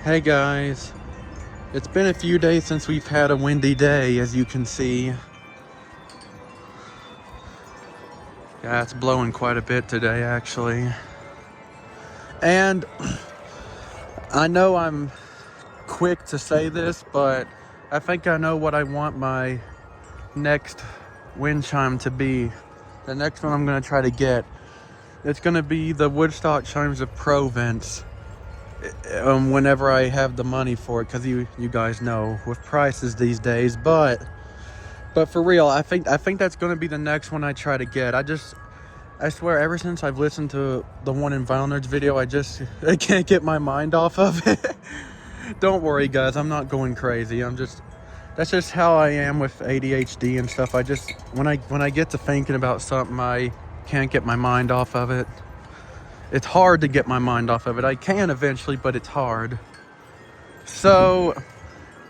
Hey guys, it's been a few days since we've had a windy day, as you can see. Yeah, it's blowing quite a bit today actually. And I know I'm quick to say this, but I think I know what I want my next wind chime to be. The next one I'm going to try to get. It's going to be the Woodstock Chimes of Provence. Whenever I have the money for it, because you guys know with prices these days, but for real, I think that's going to be the next one I try to get. I swear, ever since I've listened to the one in Vinyl Nerds video, I can't get my mind off of it. Don't worry guys, I'm not going crazy. That's just how I am with ADHD and stuff. When I get to thinking about something, I can't get my mind off of it. It's hard to get my mind off of it. I can eventually, but it's hard. So,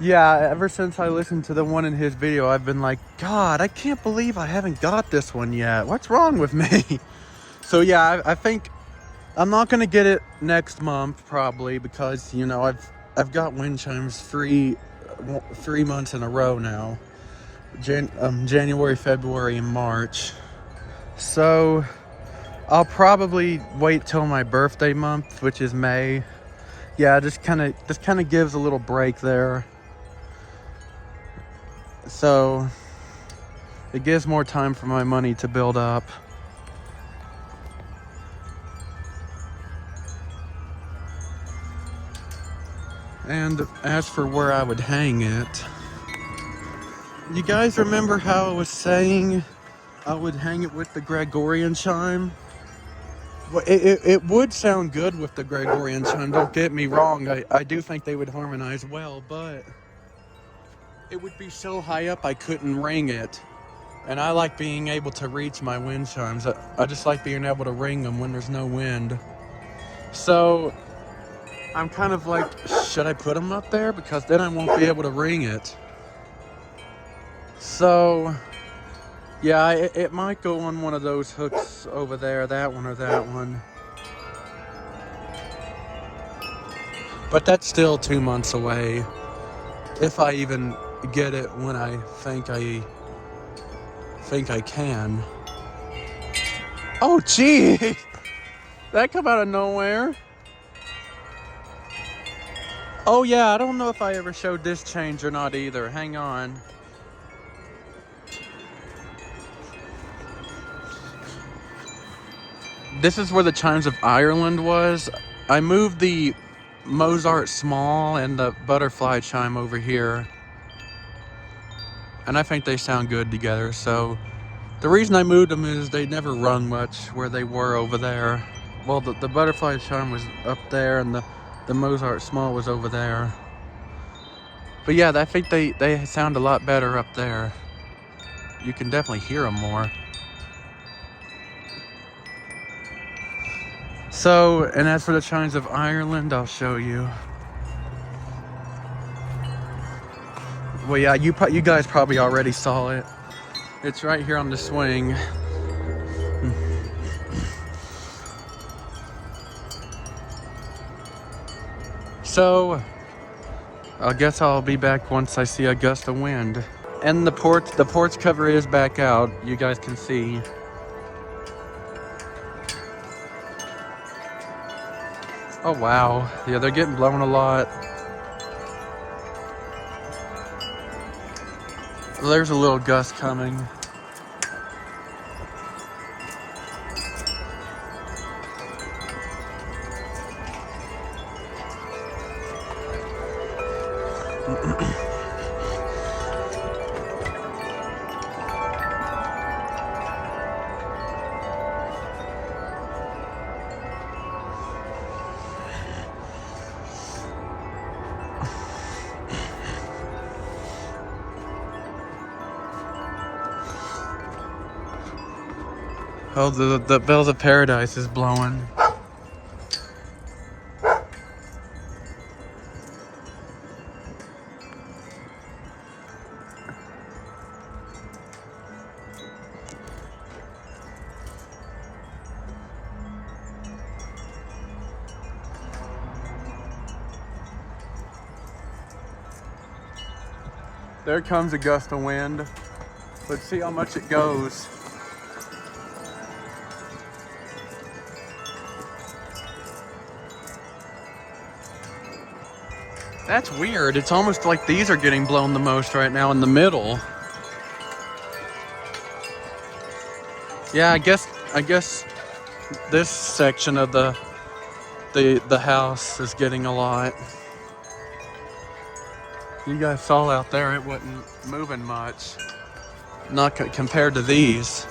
yeah, ever since I listened to the one in his video, I've been like, God, I can't believe I haven't got this one yet. What's wrong with me? So, yeah, I think I'm not going to get it next month, probably, because, you know, I've got wind chimes 3 months in a row now. January, February, and March. So I'll probably wait till my birthday month, which is May. Yeah, just kind of gives a little break there. So it gives more time for my money to build up. And as for where I would hang it, you guys remember how I was saying I would hang it with the Gregorian chime? Well, it would sound good with the Gregorian chime, don't get me wrong. I do think they would harmonize well, but it would be so high up I couldn't ring it. And I like being able to reach my wind chimes. I just like being able to ring them when there's no wind. So I'm kind of like, should I put them up there? Because then I won't be able to ring it. So yeah, it might go on one of those hooks over there, that one or that one. But that's still 2 months away. If I even get it when I think I can. Oh gee! That come out of nowhere. Oh yeah, I don't know if I ever showed this change or not either. Hang on. This is where the Chimes of Ireland was. I moved the Mozart Small and the Butterfly chime over here. And I think they sound good together. So the reason I moved them is they never rung much where they were over there. Well, the Butterfly chime was up there and the Mozart Small was over there. But yeah, I think they sound a lot better up there. You can definitely hear them more. So, and as for the Chimes of Ireland, I'll show you. Well, yeah, you guys probably already saw it. It's right here on the swing. So, I guess I'll be back once I see a gust of wind. And the porch cover is back out. You guys can see. Oh wow, yeah, they're getting blown a lot. There's a little gust coming. Oh, the Bells of Paradise is blowing. There comes a gust of wind. Let's see how much it goes. That's weird. It's almost like these are getting blown the most right now in the middle. Yeah, I guess this section of the house is getting a lot. You guys saw out there, it wasn't moving much. Not compared to these.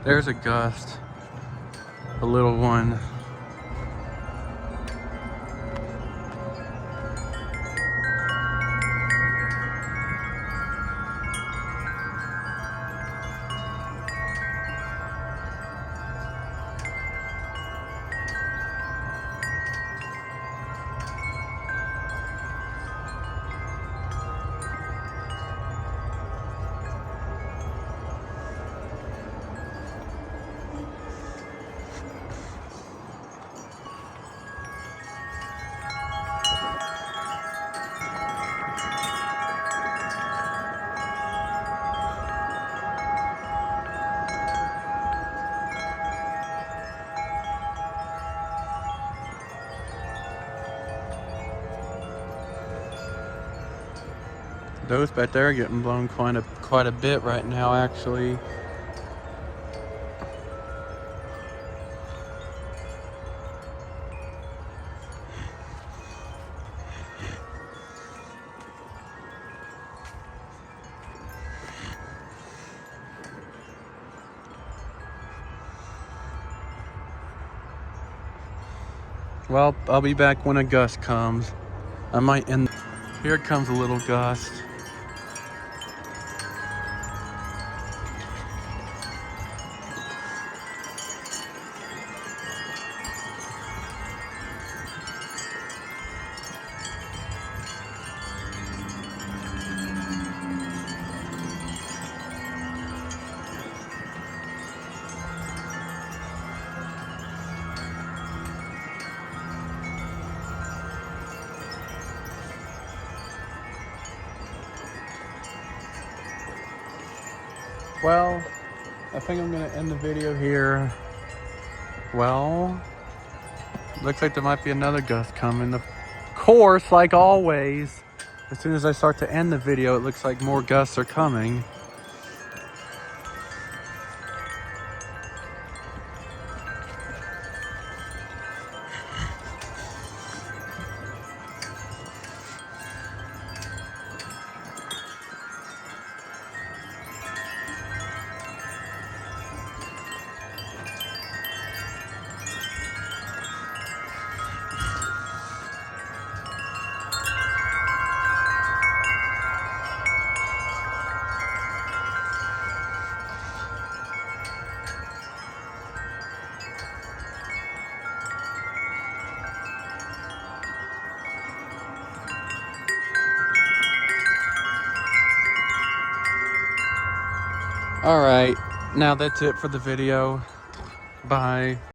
There's a gust, a little one. Those back there are getting blown quite a bit right now, actually. Well, I'll be back when a gust comes. I might end. Here comes a little gust. Well, I think I'm gonna end the video here. Well, looks like there might be another gust coming. Of course, like always, as soon as I start to end the video, it looks like more gusts are coming. All right, now that's it for the video. Bye.